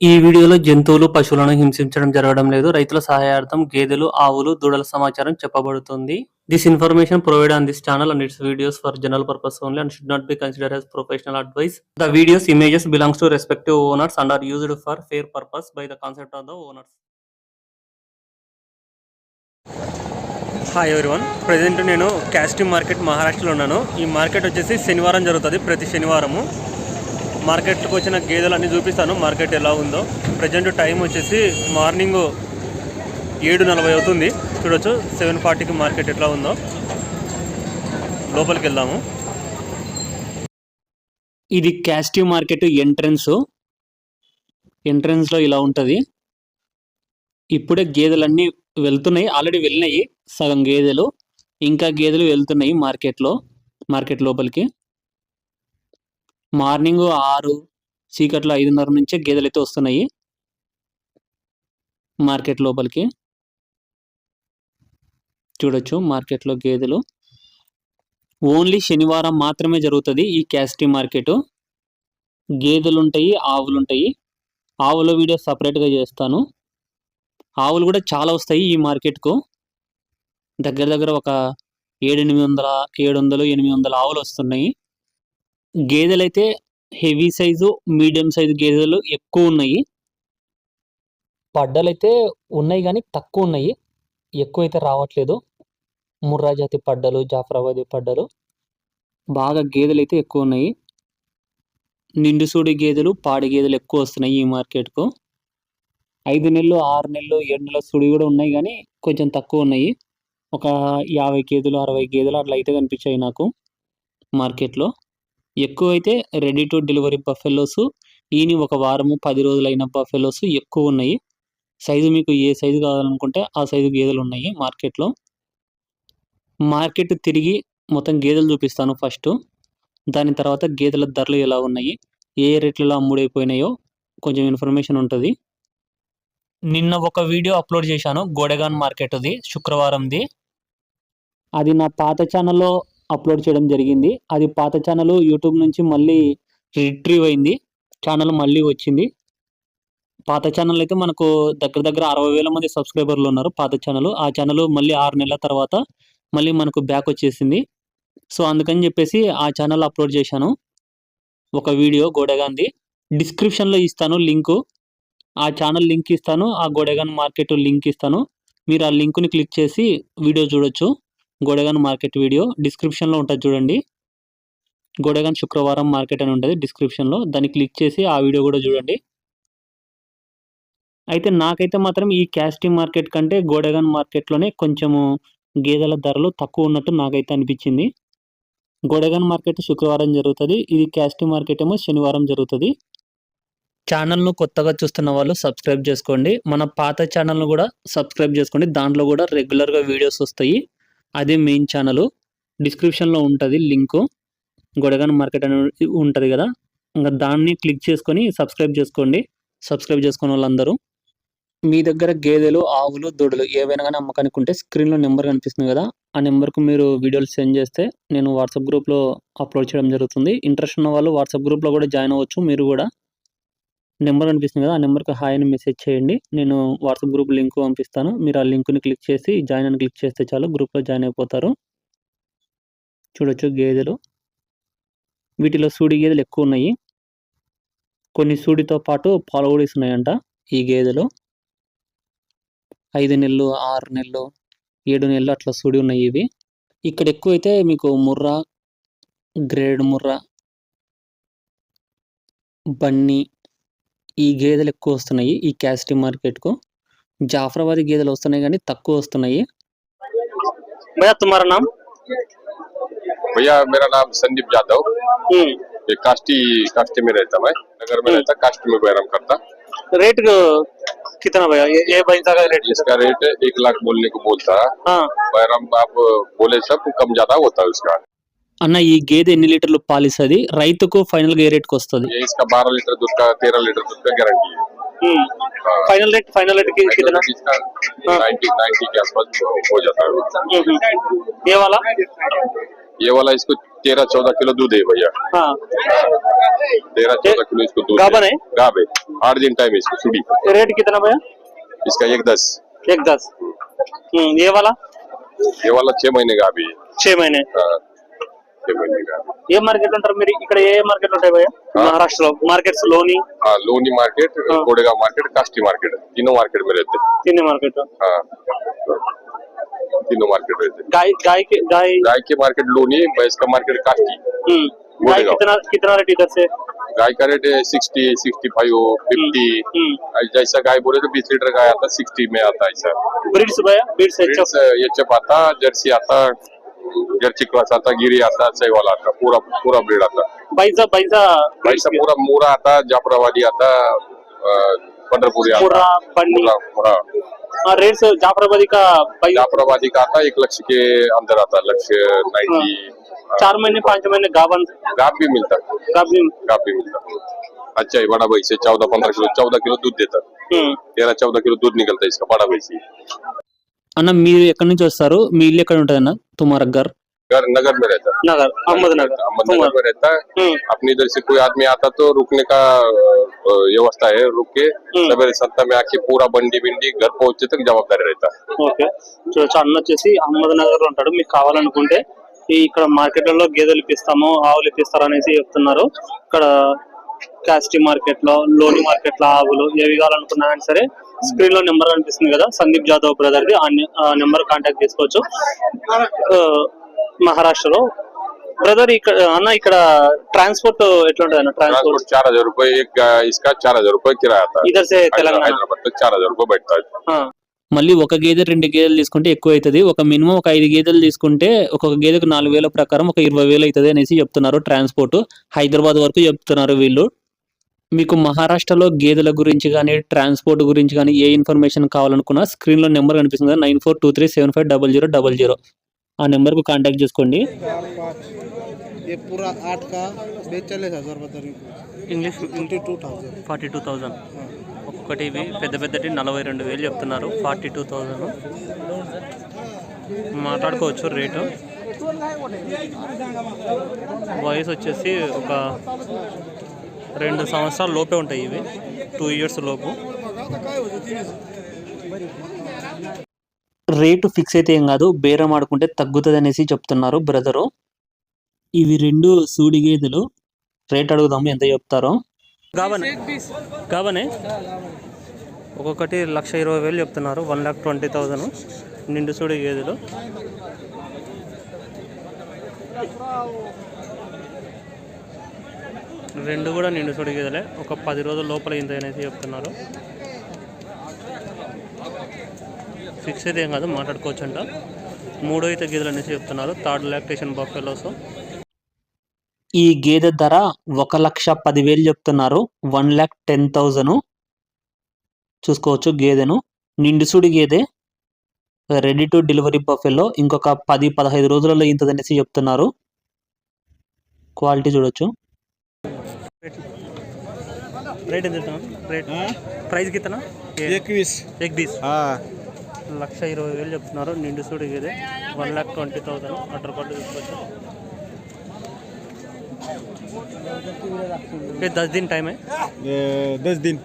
ఈ వీడియోలో జంతువులు, పశువులను హింసించడం జరగడం లేదు. రైతుల సహాయార్థం గేదెలు, ఆవులు, దూడల సమాచారం చెప్పబడుతుంది. This information provided on this channel and its videos for general purpose only and should not be considered as professional advice. The videos images belongs to respective owners and are used for fair purpose by the concept of the owners. Hi everyone, present నేను casting market మహారాష్ట్రలో ఉన్నాను. ఈ market వచ్చేసి శనివారం జరుగుతుంది, ప్రతి శనివారము. మార్కెట్కి వచ్చిన గేదెలు అన్నీ చూపిస్తాను, మార్కెట్ ఎలా ఉందో. ప్రజెంట్ టైం వచ్చేసి మార్నింగ్ 7:40 అవుతుంది. చూడొచ్చు 7:40కి మార్కెట్ ఎట్లా ఉందో. లోపలికి వెళ్దాము. ఇది క్యాస్టింగ్ మార్కెట్ ఎంట్రన్స్లో ఇలా ఉంటుంది. ఇప్పుడే గేదెలన్నీ వెళ్తున్నాయి, ఆల్రెడీ వెళ్ళినాయి సగం గేదెలు, ఇంకా గేదెలు వెళ్తున్నాయి మార్కెట్ లోపలికి. మార్నింగ్ 6 చీకట్లో 5:30 నుంచే గేదెలు అయితే వస్తున్నాయి మార్కెట్ లోపలికి. చూడొచ్చు మార్కెట్లో గేదెలు. ఓన్లీ శనివారం మాత్రమే జరుగుతుంది ఈ క్యాస్టింగ్ మార్కెట్. గేదెలు ఉంటాయి, ఆవులు ఉంటాయి. ఆవుల వీడియో సపరేట్గా చేస్తాను. ఆవులు కూడా చాలా వస్తాయి ఈ మార్కెట్కు. దగ్గర ఒక 700-800 ఆవులు వస్తున్నాయి. గేదెలు అయితే హెవీ సైజు, మీడియం సైజు గేదెలు ఎక్కువ ఉన్నాయి. పడ్డలు అయితే ఉన్నాయి కానీ తక్కువ ఉన్నాయి, ఎక్కువ అయితే రావట్లేదు. ముర్రా జాతి పడ్డలు, జాఫరాబాదీ పడ్డలు, బాగా గేదెలు అయితే ఎక్కువ ఉన్నాయి. నిండు సూడి గేదెలు, పాడి గేదెలు ఎక్కువ వస్తున్నాయి ఈ మార్కెట్కు. 5 నెలలు, 6 నెలలు, 7 నెలల సుడి కూడా ఉన్నాయి కానీ కొంచెం తక్కువ ఉన్నాయి. ఒక 50 గేదెలు, 60 గేదెలు అట్లా అయితే కనిపించాయి నాకు మార్కెట్లో. ఎక్కువ అయితే రెడీ టు డెలివరీ బఫెలోస్, ఈని ఒక వారము 10 రోజులైన బఫెలోస్ ఎక్కువ ఉన్నాయి. సైజు మీకు ఏ సైజు కావాలనుకుంటే ఆ సైజు గేదెలు ఉన్నాయి మార్కెట్లో. మార్కెట్ తిరిగి మొత్తం గేదెలు చూపిస్తాను ఫస్ట్. దాని తర్వాత గేదెల ధరలు ఎలా ఉన్నాయి, ఏ రేట్లలో అమ్ముడైపోయినాయో కొంచెం ఇన్ఫర్మేషన్ ఉంటుంది. నిన్న ఒక వీడియో అప్లోడ్ చేశాను గోడెగాన్ మార్కెట్ది, శుక్రవారంది. అది నా పాత ఛానల్లో అప్లోడ్ చేయడం జరిగింది. అది పాత ఛానల్ యూట్యూబ్ నుంచి మళ్ళీ రిట్రీవ్ అయింది, ఛానల్ మళ్ళీ వచ్చింది. పాత ఛానల్ అయితే మనకు దగ్గర 60,000 మంది సబ్స్క్రైబర్లు ఉన్నారు పాత ఛానల్. ఆ ఛానల్ మళ్ళీ 6 నెలల తర్వాత మళ్ళీ మనకు బ్యాక్ వచ్చేసింది. సో అందుకని చెప్పేసి ఆ ఛానల్ అప్లోడ్ చేశాను ఒక వీడియో గోడెగాన్ది. డిస్క్రిప్షన్లో ఇస్తాను లింకు, ఆ ఛానల్ లింక్ ఇస్తాను, ఆ గోడెగాన్ మార్కెట్ లింక్ ఇస్తాను. మీరు ఆ లింకుని క్లిక్ చేసి వీడియో చూడొచ్చు. గోడెగాన్ మార్కెట్ వీడియో డిస్క్రిప్షన్లో ఉంటుంది చూడండి. గోడెగాన్ శుక్రవారం మార్కెట్ అని ఉంటుంది డిస్క్రిప్షన్లో, దాన్ని క్లిక్ చేసి ఆ వీడియో కూడా చూడండి. అయితే నాకైతే మాత్రం ఈ క్యాస్టింగ్ మార్కెట్ కంటే గోడెగాన్ మార్కెట్లోనే కొంచెము గేదెల ధరలు తక్కువ ఉన్నట్టు నాకైతే అనిపించింది. గోడెగాన్ మార్కెట్ శుక్రవారం జరుగుతుంది, ఇది క్యాస్టింగ్ మార్కెట్ ఏమో శనివారం జరుగుతుంది. ఛానల్ను కొత్తగా చూస్తున్న వాళ్ళు సబ్స్క్రైబ్ చేసుకోండి. మన పాత ఛానల్ను కూడా సబ్స్క్రైబ్ చేసుకోండి, దాంట్లో కూడా రెగ్యులర్గా వీడియోస్ వస్తాయి. అదే మెయిన్ ఛానల్. డిస్క్రిప్షన్లో ఉంటుంది లింకు, గోడెగాన్ మార్కెట్ అని ఉంటుంది కదా, ఇంకా దాన్ని క్లిక్ చేసుకొని సబ్స్క్రైబ్ చేసుకోండి. సబ్స్క్రైబ్ చేసుకున్న వాళ్ళందరూ. మీ దగ్గర గేదెలు, ఆవులు, దూడలు ఏవైనా కానీ అమ్మకానికి ఉంటే స్క్రీన్లో నెంబర్ కనిపిస్తుంది కదా, ఆ నెంబర్కు మీరు వీడియోలు సెండ్ చేస్తే నేను వాట్సాప్ గ్రూప్లో అప్లోడ్ చేయడం జరుగుతుంది. ఇంట్రెస్ట్ ఉన్న వాళ్ళు వాట్సాప్ గ్రూప్లో కూడా జాయిన్ అవ్వచ్చు. మీరు కూడా నెంబర్ కనిపిస్తుంది కదా, ఆ నెంబర్కి హాయ్ అని మెసేజ్ చేయండి. నేను వాట్సాప్ గ్రూప్ లింక్ పంపిస్తాను. మీరు ఆ లింక్ని క్లిక్ చేసి జాయిన్ అని క్లిక్ చేస్తే చాలు, గ్రూప్లో జాయిన్ అయిపోతారు. చూడొచ్చు గేదెలు. వీటిలో సూడి గేదెలు ఎక్కువ ఉన్నాయి. కొన్ని సూడితో పాటు పాలు కూడా ఇస్తున్నాయంట ఈ గేదెలు. 5 నెలలు, 6 నెలలు, 7 నెలలు అట్లా సూడి ఉన్నాయి ఇవి. ఇక్కడ ఎక్కువైతే మీకు ముర్రా, గ్రేడ్ ముర్రా, బన్నీ, ఈ గేదెలు ఎక్కువ వస్తున్నాయి ఈ క్యాస్టింగ్ మార్కెట్కు. జాఫరాబాదీ గేదెలు వస్తున్నాయి కానీ తక్కువ వస్తున్నాయి. భయ్యా తుమారా నామ్? भैया मेरा नाम संदीप यादव, ये कास्टी में रहता, मैं नगर में रहता, कास्टी में व्यायाम करता। रेट कितना भैया ये भैंसा का रेट? इसका रेट 1 लाख बोलने को बोलता है। हाँ, व्यायाम आप बोले सब कम ज्यादा होता है उसका। అన్న ఈ గేదె ఎన్ని లీటర్లు పాలిస్తుంది, రైతుకు ఫైనల్ గా ఏ రేట్కి వస్తుంది? ये इसका 12 लीटर दूध का 13 लीटर दूध का गारंटी है। फाइनल रेट कितना? इसका 90 के आसपास हो जाता है। ये वाला इसको 13-14 किलो दूध है भैया। हाँ, 13-14 किलो इसको दूध गाभन है? गाभ है 8 दिन टाइम है इसको सुडी रेट कितना भैया? इसका 1.10 1.10। ये वाला 6 महीने का अभी 6 महीने 6 महीने का ఏ మార్కెట్ ఉంటారు మీరు ఇక్కడ? ఏ మార్కెట్ ఉంటాయి భయ్యా మహారాష్ట్రలో? మార్కెట్స్ లోని लोनी मार्केट कोडेगांव मार्केट काष्टी मार्केट तीनों मार्केट में रहते तीनों मार्केट तीनों मार्केट रहते गाय के मार्केट लोनी भैंस का मार्केट काष्टी गाय कितना रेट इधर से? गाय का रेट 60 65 50 जैसा गाय बोले तो 20 लीटर गाय आता 60 में आता है ऐसा ब्रीड्स भैया? ब्रीड्स एचएफ आता जर्सी आता जर्सी क्लास आता गिरी आता सहीवाल आता पूरा ब्रीड आता बैसा पूरा मूरा आता जाफराबादी आता पंढरपुरी आता रेट जाफराबादी का आता 1 लाख के अंदर आता 1,90,000 4 महीने 5 महीने गाभ भी मिलता अच्छा है बड़ा भैंस 14 किलो दूध देता 13-14 किलो दूध निकलता है इसका बड़ा भैंस అన్న మీరు ఎక్కడి నుంచి వస్తారు? మీ ఇల్లు ఎక్కడ ఉంటుంది అన్న? తుమారగ్గర్ नगर में रहता अहमदनगर में रहता है अपनी इधर से कोई आदमी आता तो रुकने का व्यवस्था है रुक के सवेरे 7 में आके पूरा बंडी घर पहुंचे तक जवाबदारी रहता ఓకే చూడొచ్చు. అన్న వచ్చేసి అహ్మద్నగర్ లో ఉంటాడు. మీకు కావాలనుకుంటే ఇక్కడ మార్కెట్లలో గేదెలు ఇప్పిస్తాము ఆవులు ఇప్పిస్తారు అనేసి చెప్తున్నారు. ఇక్కడ కాస్టి మార్కెట్ లో లోని మార్కెట్ లో ఆవులు ఏవి కావాలనుకున్నా సరే స్క్రీన్ లో నెంబర్ కనిపిస్తుంది కదా సందీప్ జాదవ్ బ్రదర్ ది ఆ నెంబర్ కాంటాక్ట్ చేసుకోవచ్చు. మహారాష్ట్రలో బ్రదర్ ఇక్కడ అన్న ఇక్కడ ట్రాన్స్పోర్ట్ ఎట్లా ఉంటుంది అన్న? ट्रांसपोर्ट 4,000 रुपए इसका 4,000 रुपए किराया आता है इधर से तेलंगाना हैदराबाद तक 4,000 रुपए बैठता है మళ్ళీ ఒక గేదె 2 గేదెలు తీసుకుంటే ఎక్కువ అవుతుంది. ఒక మినిమం ఒక 5 గేదెలు తీసుకుంటే ఒక్కొక్క గేదెకు 4,000 ప్రకారం ఒక 20,000 అవుతుంది అనేసి చెప్తున్నారు. ట్రాన్స్పోర్ట్ హైదరాబాద్ వరకు చెప్తున్నారు వీళ్ళు. మీకు మహారాష్ట్రలో గేదెల గురించి కానీ ట్రాన్స్పోర్ట్ గురించి కానీ ఏ ఇన్ఫర్మేషన్ కావాలనుకున్నా స్క్రీన్లో నెంబర్ కనిపిస్తుంది కదా 9423750000 ఆ నెంబర్కు కాంటాక్ట్ చేసుకోండి. ఇంగ్లీష్ 42,000 ఒక్కొక్కటి ఇవి పెద్దటి 42,000 చెప్తున్నారు. 42,000 మాట్లాడుకోవచ్చు రేటు. వయసు వచ్చేసి ఒక 2 సంవత్సరాల లోపే ఉంటాయి ఇవి 2 ఇయర్స్ లోపు. రేటు ఫిక్స్ అయితే ఏం కాదు బేరం ఆడుకుంటే తగ్గుతుంది అనేసి చెప్తున్నారు బ్రదరు. ఇవి 2 సూడి గేదెలు. రేట్ అడుగుదాము ఎంత చెప్తారో. గాబనే ఒక్కొక్కటి 1,20,000 చెప్తున్నారు. 1,20,000 నిండు సూడి గేదెలు. రెండు కూడా నిండు సూడి గేదెలే. ఒక 10 రోజుల లోపల ఇంత అనేసి చెప్తున్నారు. ఫిక్స్ అయితే ఏం కాదు మాట్లాడుకోవచ్చు అంట. 3 అయితే గేదెలు అనేసి చెప్తున్నారు. 3rd lactation buffaloes. ఈ గేదె ధర 1,10,000 చెప్తున్నారు. 1,10,000 చూసుకోవచ్చు గేదెను. నిండుసూడి గేదె రెడీ టు డెలివరీ బఫెలో. ఇంకొక 10-15 రోజులలో ఇంతదనేసి చెప్తున్నారు. క్వాలిటీ చూడొచ్చు. रेट रेट प्राइस कितना? 21 1,20,000 చెప్తున్నారు. నిండు సూడి గేదె 1,20,000 అటర్ పట్టు తీసుకోవచ్చు. 10 दिन टाइम है? 10 दिन।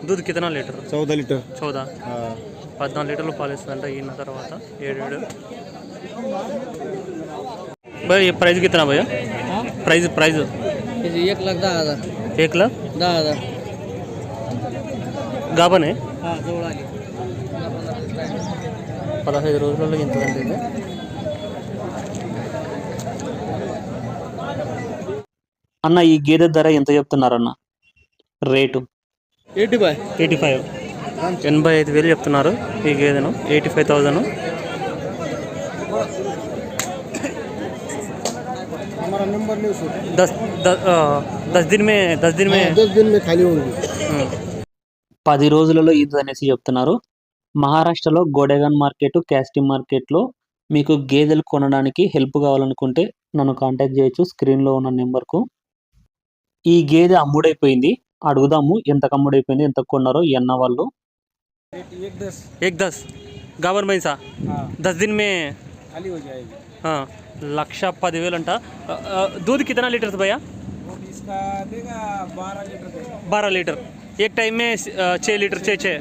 दूध कितना लीटर? 14 लीटर। 14 లీటర్లు పాలు ఇస్తుందంట ఈయన తర్వాత 7 भाई ये प्राइस कितना भैया? प्राइस 1,10,000। 1,10,000 गाभन है? 15 రోజులలో ఇంతదండి ఇది. అన్న ఈ గేదె ధర ఎంత చెప్తున్నారన్న రేటు? 85 85,000 చెప్తున్నారు ఈ గేదెను. 85,000. हमारा नंबर नहीं सर। 10 दिन में 10 दिन में खाली होंगे। 10 రోజులలో ఇది అనేసి చెప్తున్నారు. మహారాష్ట్రలో గోడెగాన్ మార్కెట్ క్యాస్టి మార్కెట్లో మీకు గేదెలు కొనడానికి హెల్ప్ కావాలనుకుంటే నన్ను కాంటాక్ట్ చేయొచ్చు స్క్రీన్లో ఉన్న నెంబర్కు. ఈ గేదె అమ్ముడైపోయింది. అడుగుదాము ఎంత అమ్ముడైపోయింది ఎంత కొన్నారో ఈ అన్న వాళ్ళు. 1,10,000 गाभन भैंसा 10 दिन में खाली हो जाएगी। 1,10,000 अंట. दूध कितना लीटर भैया? इसका देगा 12 लीटर देगा 12 लीटर एक टाइम में 6 लीटर 6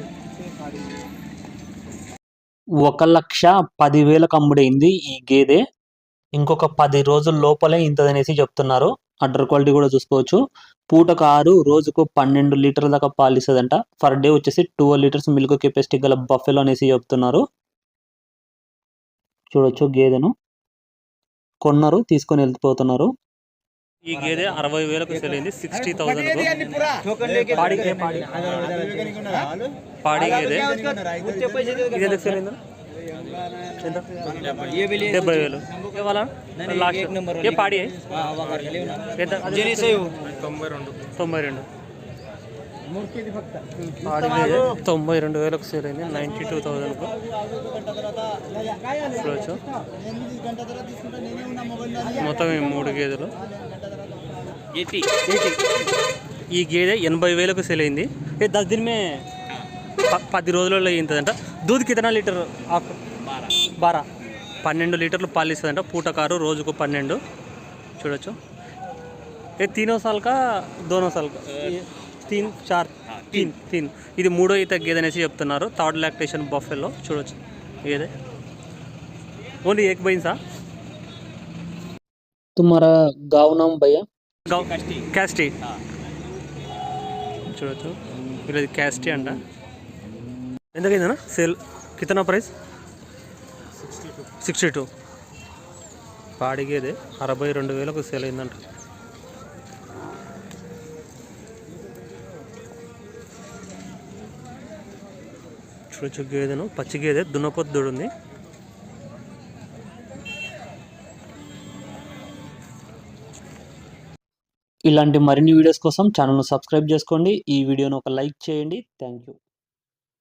1,10,10,000 అమ్ముడైంది ఈ గేదె. ఇంకొక 10 రోజుల లోపలే ఇంతదనేసి చెప్తున్నారు. అడ్డర్ క్వాలిటీ కూడా చూసుకోవచ్చు. పూటకు 6 రోజుకు 12 లీటర్ల దాకా పాలు ఇస్తుందంట. పర్ డే వచ్చేసి 12 లీటర్స్ మిల్క్ కెపాసిటీ గల బఫెలో అనేసి చెప్తున్నారు. చూడొచ్చు గేదెను కొన్నారు, తీసుకొని వెళ్ళిపోతున్నారు. ఈ గేదె 60,000కు సేల్ అయింది. 60,000 పాడి గేదె. ఇది ఎందుకు సేల్ అయింది? 70,000 ఇవాళ లాస్ట్ ఏ పాడి 92 92,000కు సేల్ అయింది. 92,000కు చూడవచ్చు. మొత్తం 3 గేదెలు. ఈ గేదె 80,000కు సేల్ అయింది. 10 दिन में 10 రోజులలో ఇంతదంట. దూద్ కితనా లీటర్? 12 లీటర్లు పాలు ఇస్తుందంట. పూటకారు రోజుకు 12. చూడొచ్చు. ఏ 3 साल का 2 साल का 3 4 3 ఇది 3వ ఈత గేదె అనేసి చెప్తున్నారు. Third lactation buffalo. చూడొచ్చు గేదె. ఓన్లీ एक भैंसा तुम्हारा गाँव नाम भैया? गाँव कैस्टी. చూడొచ్చు వీళ్ళది క్యాస్టీ అంట. ఎంతకైందన్నా సేల్? కితనా ప్రైస్? 62. పాడిగేదే 62,000కు సేల్ అయిందంట. చూడొచ్చు గేదెను. పచ్చి గేదె, దున్నపోతు దూడ ఉంది. ఇలాంటి మరిన్ని వీడియోస్ కోసం ఛానల్ను సబ్స్క్రైబ్ చేసుకోండి. ఈ వీడియోను ఒక లైక్ చేయండి. Thank you.